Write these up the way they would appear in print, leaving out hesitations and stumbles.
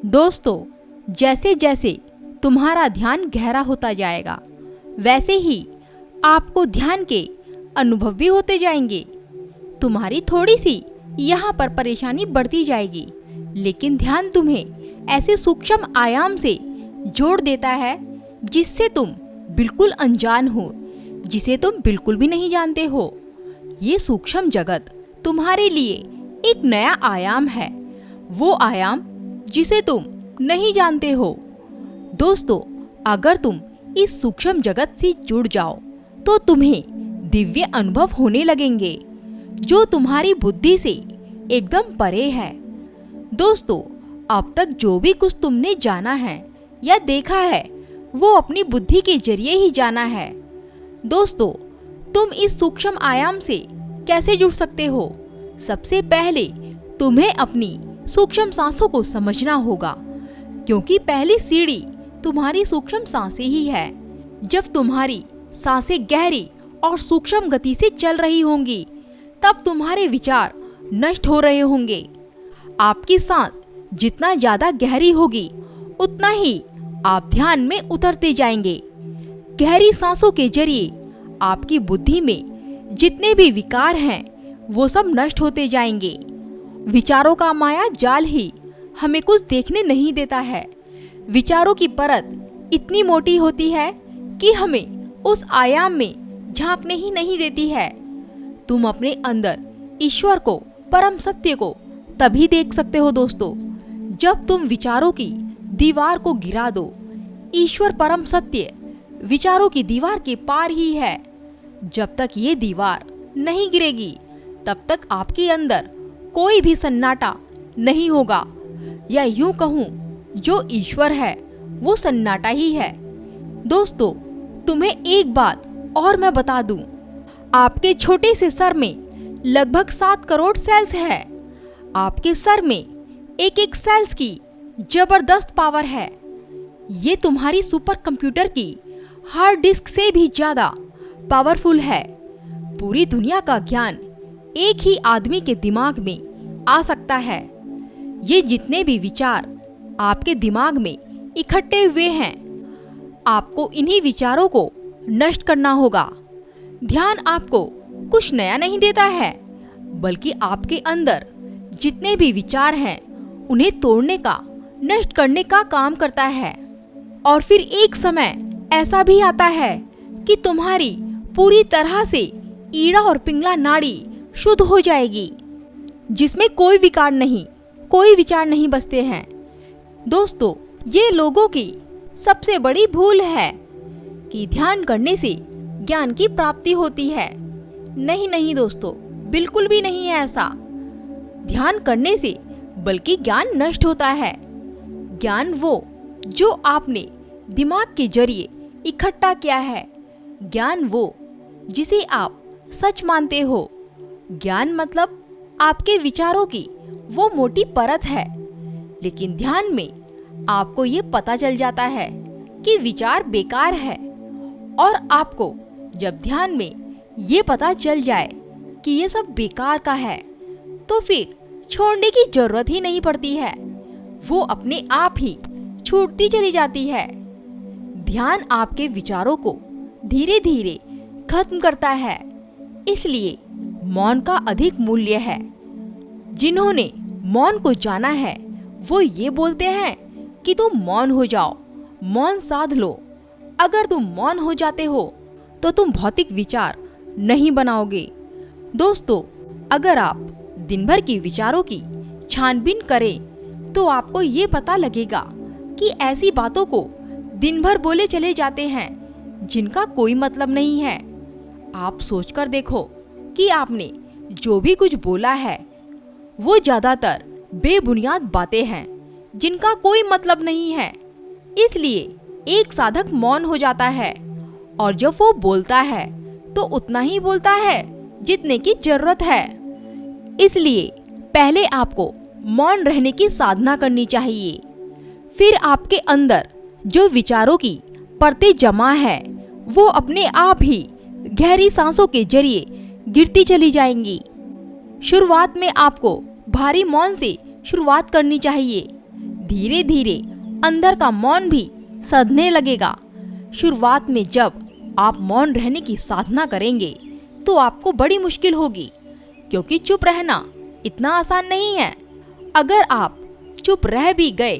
दोस्तों, जैसे जैसे तुम्हारा ध्यान गहरा होता जाएगा, वैसे ही आपको ध्यान के अनुभव भी होते जाएंगे। तुम्हारी थोड़ी सी यहाँ पर परेशानी बढ़ती जाएगी, लेकिन ध्यान तुम्हें ऐसे सूक्ष्म आयाम से जोड़ देता है जिससे तुम बिल्कुल अनजान हो, जिसे तुम बिल्कुल भी नहीं जानते हो। ये सूक्ष्म जगत तुम्हारे लिए एक नया आयाम है, वो आयाम जिसे तुम नहीं जानते हो। दोस्तों, अगर तुम इस सूक्ष्म जगत से जुड़ जाओ तो तुम्हें दिव्य अनुभव होने लगेंगे जो तुम्हारी बुद्धि से एकदम परे है। दोस्तों, अब तक जो भी कुछ तुमने जाना है या देखा है वो अपनी बुद्धि के जरिए ही जाना है। दोस्तों, तुम इस सूक्ष्म आयाम से कैसे जुड़ सकते हो? सबसे पहले तुम्हें अपनी सूक्ष्म सांसों को समझना होगा, क्योंकि पहली सीढ़ी तुम्हारी सूक्ष्म सांसें ही है। जब तुम्हारी सांसें गहरी और सूक्ष्म गति से चल रही होंगी, तब तुम्हारे विचार नष्ट हो रहे होंगे। आपकी सांस जितना ज्यादा गहरी होगी, उतना ही आप ध्यान में उतरते जाएंगे। गहरी सांसों के जरिए आपकी बुद्धि में जितने भी विकार हैं, वो सब नष्ट होते जाएंगे। विचारों का माया जाल ही हमें कुछ देखने नहीं देता है। विचारों की परत इतनी मोटी होती है कि हमें उस आयाम में झांकने ही नहीं देती है। तुम अपने अंदर ईश्वर को, परम सत्य को तभी देख सकते हो दोस्तों, जब तुम विचारों की दीवार को गिरा दो। ईश्वर परम सत्य विचारों की दीवार के पार ही है। जब तक ये दीवार नहीं गिरेगी, तब तक आपके अंदर कोई भी सन्नाटा नहीं होगा, या यूं कहूं, जो ईश्वर है वो सन्नाटा ही है। दोस्तों, तुम्हें एक बात और मैं बता दूं, आपके छोटे से सर में लगभग 7 करोड़ सेल्स है। आपके सर में एक एक सेल्स की जबरदस्त पावर है। ये तुम्हारी सुपर कंप्यूटर की हार्ड डिस्क से भी ज्यादा पावरफुल है। पूरी दुनिया का ज्ञान एक ही आदमी के दिमाग में आ सकता है। ये जितने भी विचार आपके दिमाग में इकट्ठे हुए हैं, आपको इन्हीं विचारों को नष्ट करना होगा। ध्यान आपको कुछ नया नहीं देता है, बल्कि आपके अंदर जितने भी विचार हैं उन्हें तोड़ने का, नष्ट करने का काम करता है। और फिर एक समय ऐसा भी आता है कि तुम्हारी पूरी तरह से ईड़ा और पिंगला नाड़ी शुद्ध हो जाएगी, जिसमें कोई विकार नहीं, कोई विचार नहीं बसते हैं। दोस्तों, ये लोगों की सबसे बड़ी भूल है कि ध्यान करने से ज्ञान की प्राप्ति होती है। नहीं नहीं दोस्तों, बिल्कुल भी नहीं है ऐसा। ध्यान करने से बल्कि ज्ञान नष्ट होता है। ज्ञान वो जो आपने दिमाग के जरिए इकट्ठा किया है, ज्ञान वो जिसे आप सच मानते हो। ज्ञान मतलब आपके विचारों की वो मोटी परत है। लेकिन ध्यान में आपको ये पता चल जाता है कि विचार बेकार है। और आपको जब ध्यान में ये पता चल जाए कि ये सब बेकार का है, तो फिर छोड़ने की जरूरत ही नहीं पड़ती है, वो अपने आप ही छूटती चली जाती है। ध्यान आपके विचारों को धीरे धीरे खत्म करता है। इसलिए मौन का अधिक मूल्य है। जिन्होंने मौन को जाना है, वो ये बोलते हैं कि तुम मौन हो जाओ, मौन साध लो। अगर तुम मौन हो जाते हो तो तुम भौतिक विचार नहीं बनाओगे। दोस्तों, अगर आप दिन भर की विचारों की छानबीन करें तो आपको ये पता लगेगा कि ऐसी बातों को दिन भर बोले चले जाते हैं जिनका कोई मतलब नहीं है। आप सोचकर देखो कि आपने जो भी कुछ बोला है वो ज्यादातर बेबुनियाद बातें हैं जिनका कोई मतलब नहीं है। इसलिए एक साधक मौन हो जाता है, और जब वो बोलता है तो उतना ही बोलता है जितने की जरूरत है। इसलिए पहले आपको मौन रहने की साधना करनी चाहिए। फिर आपके अंदर जो विचारों की परतें जमा है, वो अपने आप ही गहरी सांसों के जरिए गिरती चली जाएंगी। शुरुआत में आपको भारी मौन से शुरुआत करनी चाहिए। धीरे धीरे अंदर का मौन भी सधने लगेगा। शुरुआत में जब आप मौन रहने की साधना करेंगे तो आपको बड़ी मुश्किल होगी, क्योंकि चुप रहना इतना आसान नहीं है। अगर आप चुप रह भी गए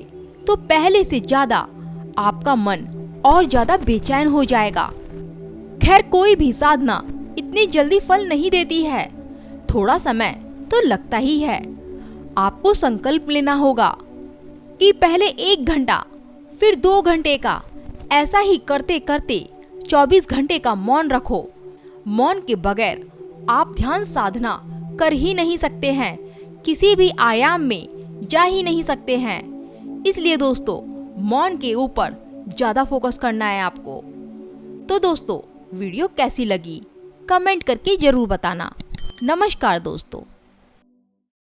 तो पहले से ज्यादा आपका मन और ज्यादा बेचैन हो जाएगा। खैर, कोई भी साधना इतनी जल्दी फल नहीं देती है, थोड़ा समय तो लगता ही है। आपको संकल्प लेना होगा कि पहले 1 घंटा, फिर 2 घंटे का, ऐसा ही करते करते 24 घंटे का मौन रखो। मौन के बगैर आप ध्यान साधना कर ही नहीं सकते हैं, किसी भी आयाम में जा ही नहीं सकते हैं। इसलिए दोस्तों, मौन के ऊपर ज़्यादा फोकस करना है आपको। तो दोस्तों, वीडियो कैसी लगी कमेंट करके जरूर बताना। नमस्कार दोस्तों।